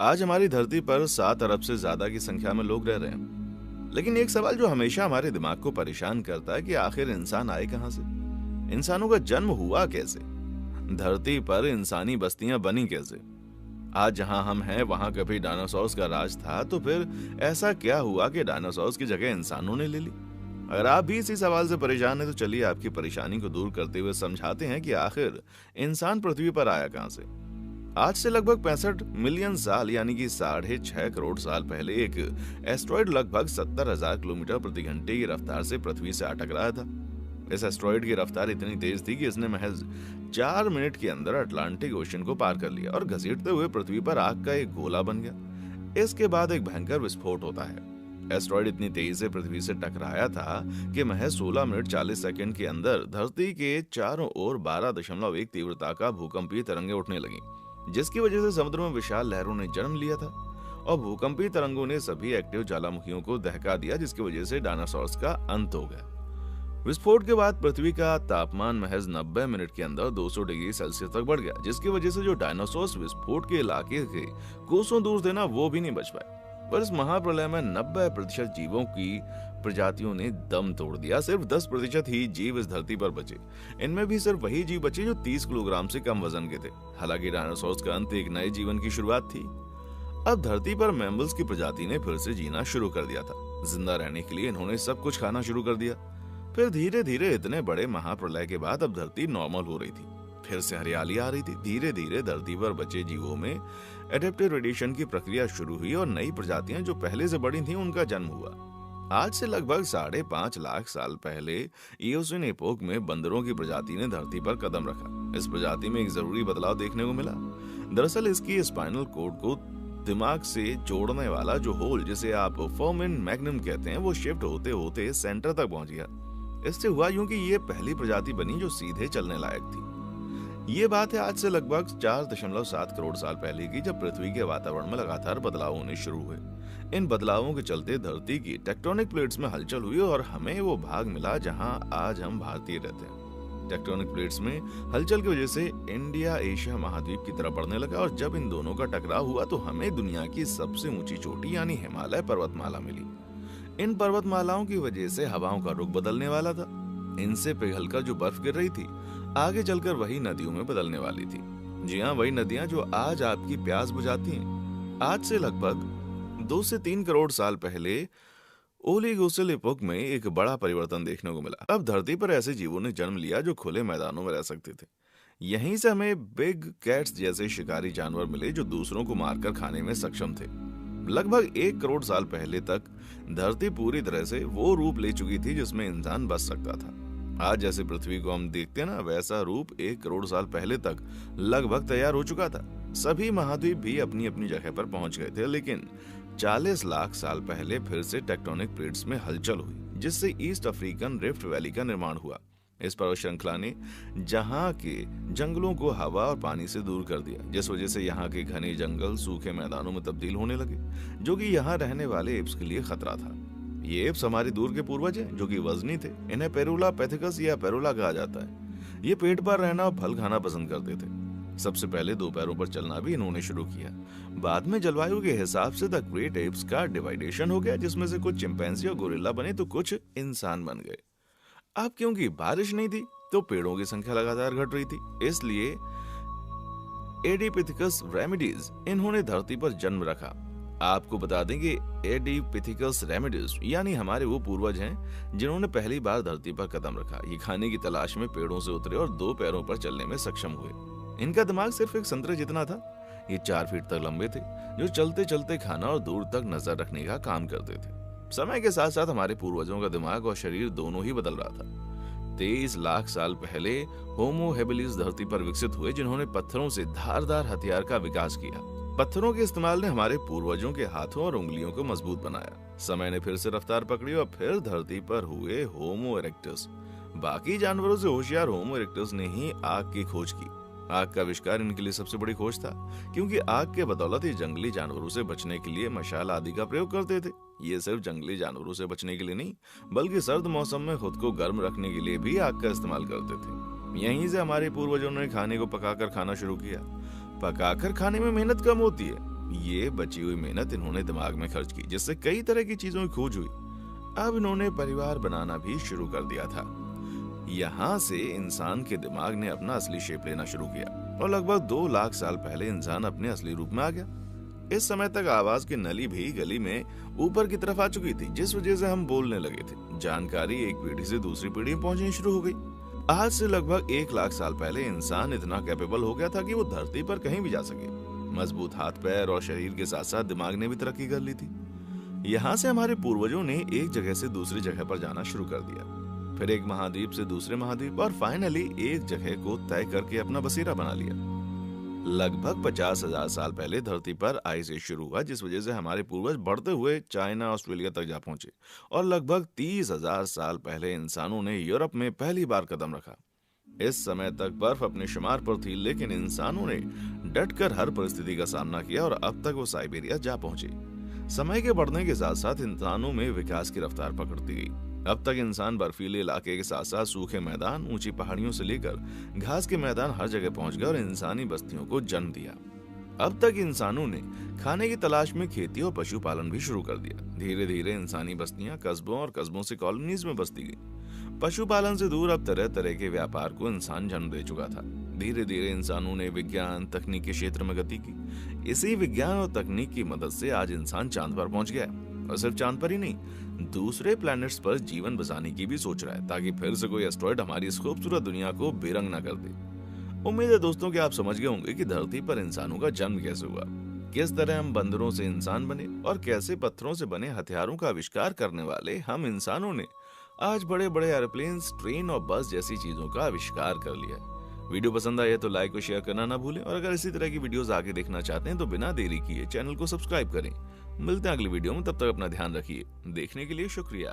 आज हमारी धरती पर 7 अरब से ज्यादा की संख्या में लोग रह रहे हैं। लेकिन एक सवाल जो हमेशा हमारे दिमाग को परेशान करता है कि आखिर इंसान आए कहां से? इंसानों का जन्म हुआ कैसे? धरती पर इंसानी बस्तियां बनी कैसे? आज जहां हम हैं वहां कभी डायनासोर्स का राज था, तो फिर ऐसा क्या हुआ कि डायनासोर्स की जगह इंसानों ने ले ली? अगर आप भी इसी सवाल से परेशान हैं तो चलिए आपकी परेशानी को दूर करते हुए समझाते हैं कि आखिर इंसान पृथ्वी पर आया कहां से। आज से लगभग 65 मिलियन साल यानी कि 6.5 करोड़ साल पहले एक एस्ट्रॉइड लगभग 70,000 किलोमीटर प्रति घंटे की रफ्तार से पृथ्वी से आ टकराया था। इस एस्ट्रॉइड की रफ्तार इतनी तेज थी कि इसने महज 4 मिनट के अंदर अटलांटिक ओशन को पार कर लिया और घसीटते हुए पृथ्वी पर आग का एक गोला बन गया। इसके बाद एक भयंकर विस्फोट होता है। एस्ट्रॉइड इतनी तेजी से पृथ्वी से टकराया था कि महज 16 मिनट 40 सेकंड के अंदर धरती के चारों ओर 12.1 तीव्रता का भूकंपीय तरंगे उठने लगी, जिसकी वजह से समुद्र में विशाल लहरों ने जन्म लिया था और भूकंपीय तरंगों ने सभी एक्टिव ज्वालामुखियों को दहका दिया, जिसकी वजह से डायनासोर्स का अंत हो गया। विस्फोट के बाद पृथ्वी का तापमान महज 90 मिनट के अंदर 200 डिग्री सेल्सियस तक बढ़ गया, जिसकी वजह से जो डायनासोर्स विस्फोट के इलाके के कोसों दूर थे ना, वो भी नहीं बच पाए। पर इस महाप्रलय में 90% जीवों की प्रजातियों ने दम तोड़ दिया। सिर्फ 10% ही जीव इस धरती पर बचे। इनमें भी सिर्फ वही जीव बचे जो 30 किलोग्राम से कम वजन के थे। हालांकि डायनासोर्स का अंत एक नए जीवन की शुरुआत थी। अब धरती पर मैमल्स की प्रजाति ने फिर से जीना शुरू कर दिया था। जिंदा रहने के लिए इन्होंने सब कुछ खाना शुरू कर दिया। फिर धीरे धीरे इतने बड़े महाप्रलय के बाद अब धरती नॉर्मल हो रही थी। फिर से हरियाली आ रही थी। धीरे धीरे धरती पर बचे जीवों में एडेप्टिव रेडिएशन की प्रक्रिया शुरू हुई और नई प्रजातियां जो पहले से बड़ी थीं उनका जन्म हुआ। आज से लगभग 5.5 लाख साल पहले इयोसिन एपोक में बंदरों की प्रजाति ने धरती पर कदम रखा। इस प्रजाति में एक जरूरी बदलाव देखने को मिला। दरअसल इसकी स्पाइनल कोड को दिमाग से जोड़ने वाला जो होल, जिसे आप फोमेन मैग्नम कहते हैं, वो शिफ्ट होते होते सेंटर तक पहुंच गया। इससे हुआ यूं कि ये पहली प्रजाति बनी जो सीधे चलने लायक थी। ये बात है आज से लगभग 4.7 करोड़ साल पहले की, जब पृथ्वी के वातावरण में लगातार बदलाव होने शुरू हुए। इन बदलावों के चलते धरती की टेक्टोनिक प्लेट्स में हलचल हुई और हमें वो भाग मिला जहां आज हम भारतीय रहते हैं। टेक्टोनिक प्लेट्स में हलचल की वजह से इंडिया एशिया महाद्वीप की तरफ बढ़ने लगा और जब इन दोनों का टकराव हुआ तो हमें दुनिया की सबसे ऊंची चोटी यानी हिमालय पर्वतमाला मिली। इन पर्वतमालाओं की वजह से हवाओं का रुख बदलने वाला था। इनसे पिघलकर जो बर्फ गिर रही थी आगे चलकर वही नदियों में बदलने वाली थी। जी हाँ, वही नदियां जो आज आपकी प्यास बुझाती हैं। आज से लगभग 2 से 3 करोड़ साल पहले ओलिगोसिल इपोक में एक बड़ा परिवर्तन देखने को मिला। अब धरती पर ऐसे जीवों ने जन्म लिया जो खुले मैदानों में रह सकते थे। यहीं से हमें बिग कैट्स जैसे शिकारी जानवर मिले जो दूसरों को मारकर खाने में सक्षम थे। लगभग 1 करोड़ साल पहले तक धरती पूरी तरह से वो रूप ले चुकी थी जिसमें इंसान बस सकता था। आज जैसे पृथ्वी को हम देखते हैं ना, वैसा रूप 1 करोड़ साल पहले तक लगभग तैयार हो चुका था। सभी महाद्वीप भी अपनी अपनी जगह पर पहुंच गए थे, लेकिन 40 लाख साल पहले फिर से टेक्टोनिक प्लेट्स में हलचल हुई, जिससे ईस्ट अफ्रीकन रिफ्ट वैली का निर्माण हुआ। इस पर्वत श्रृंखला ने जहां के जंगलों को हवा और पानी से दूर कर दिया, जिस वजह से यहाँ के घने जंगल सूखे मैदानों में तब्दील होने लगे, जो कि यहाँ रहने वाले एप्स के लिए खतरा था। ये एप्स हमारे दूर के पूर्वज हैं जो कि वजनी थे। इन्हें पेरुला पैथिकस या पेरुला कहा जाता है। ये पेट पर रहना और फल खाना पसंद करते थे। सबसे पहले 2 पैरों पर चलना भी इन्होंने शुरू किया। बाद में जलवायु के हिसाब से द ग्रेट एप्स का डिवाइडेशन हो गया, जिसमें से कुछ चिंपैंजी और गोरिल्ला बने तो कुछ इंसान बन गए। अब क्योंकि बारिश नहीं थी तो पेड़ों की संख्या लगातार घट रही थी, इसलिए एडिपिथिकस रेमिडीज इन्होंने धरती पर जन्म रखा। आपको बता दें कि एडिपिथिकस रेमिडीज यानी हमारे वो पूर्वज हैं जिन्होंने पहली बार धरती पर कदम रखा। ये खाने की तलाश में पेड़ों से उतरे और 2 पैरों पर चलने में सक्षम हुए। इनका दिमाग सिर्फ एक संतरे जितना था। ये 4 फीट तक लंबे थे, जो चलते चलते खाना और दूर तक नजर रखने का काम करते थे। समय के साथ साथ हमारे पूर्वजों का दिमाग और शरीर दोनों ही बदल रहा था। 23 लाख साल पहले होमो हेबिलिस धरती पर विकसित हुए, जिन्होंने पत्थरों से धारदार हथियार का विकास किया। पत्थरों के इस्तेमाल ने हमारे पूर्वजों के हाथों और उंगलियों को मजबूत बनाया। समय ने फिर से रफ्तार पकड़ी और फिर धरती पर हुए होमो इरेक्टस। बाकी जानवरों से होशियार होमो इरेक्टस ने ही आग की खोज की। आग का आविष्कार इनके लिए सबसे बड़ी खोज था, क्योंकि आग के बदौलत ये जंगली जानवरों से बचने के लिए मशाल आदि का प्रयोग करते थे। ये सिर्फ जंगली जानवरों से बचने के लिए नहीं, बल्कि सर्द मौसम में खुद को गर्म रखने के लिए भी आग का इस्तेमाल करते थे। यहीं से हमारे पूर्वजों ने खाने को पकाकर खाना शुरू किया। पकाकर खाने में मेहनत कम होती है, ये बची हुई मेहनत इन्होंने दिमाग में खर्च की, जिससे कई तरह की चीजों की खोज हुई। अब इन्होंने परिवार बनाना भी शुरू कर दिया था। यहाँ से इंसान के दिमाग ने अपना असली शेप लेना शुरू किया और लगभग 2 लाख साल पहले इंसान अपने असली रूप में आ गया। इस समय तक आवाज की नली भी गली में ऊपर की तरफ आ चुकी थी, जिस वजह से हम बोलने लगे थे। जानकारी एक पीढ़ी से दूसरी पीढ़ी में पहुंचनी शुरू हो गई। आज से लगभग 1 लाख साल पहले इंसान इतना कैपेबल हो गया था कि वो धरती पर कहीं भी जा सके। मजबूत हाथ पैर और शरीर के साथ साथ दिमाग ने भी तरक्की कर ली थी। यहाँ से हमारे पूर्वजों ने एक जगह से दूसरी जगह पर जाना शुरू कर दिया, फिर एक महाद्वीप से दूसरे महाद्वीप और फाइनली एक जगह को तय करके अपना बसेरा बना लिया। लगभग 50,000 साल पहले धरती पर आइस एज शुरू हुआ, जिस वजह से हमारे पूर्वज बढ़ते हुए चाइना ऑस्ट्रेलिया तक जा पहुंचे और लगभग 30,000 साल पहले इंसानों ने यूरोप में पहली बार कदम रखा। इस समय तक बर्फ अपने शुमार पर थी, लेकिन इंसानों ने डटकर हर परिस्थिति का सामना किया और अब तक वो साइबेरिया जा पहुंचे। समय के बढ़ने के साथ साथ इंसानों में विकास की रफ्तार पकड़ती गई। अब तक इंसान बर्फीले इलाके के साथ साथ सूखे मैदान, ऊंची पहाड़ियों से लेकर घास के मैदान हर जगह पहुंच गए और इंसानी बस्तियों को जन्म दिया। अब तक इंसानों ने खाने की तलाश में खेती और पशुपालन भी शुरू कर दिया। धीरे धीरे इंसानी बस्तियां कस्बों और कस्बों से कॉलोनीज में बसती गई। पशुपालन से दूर अब तरह तरह के व्यापार को इंसान जन्म दे चुका था। धीरे धीरे इंसानों ने विज्ञान तकनीक के क्षेत्र में गति की। इसी विज्ञान और तकनीक की मदद से आज इंसान चांद पर पहुंच गया है और सिर्फ चांद पर ही नहीं, दूसरे प्लैनेट्स पर जीवन बसाने की भी सोच रहा है, ताकि फिर से कोई एस्ट्रॉयड हमारी इस खूबसूरत दुनिया को बेरंग न कर दे। उम्मीद है दोस्तों कि आप समझ गए होंगे कि धरती पर इंसानों का जन्म कैसे हुआ, किस तरह हम बंदरों से इंसान बने और कैसे पत्थरों से बने हथियारों का आविष्कार करने वाले हम इंसानों ने आज बड़े बड़े एरोप्लेन, ट्रेन और बस जैसी चीजों का आविष्कार कर लिया है। वीडियो पसंद आए तो लाइक और शेयर करना ना भूलें और अगर इसी तरह की वीडियोस आगे देखना चाहते हैं तो बिना देरी किए चैनल को सब्सक्राइब करें। मिलते हैं अगली वीडियो में, तब तक अपना ध्यान रखिए। देखने के लिए शुक्रिया।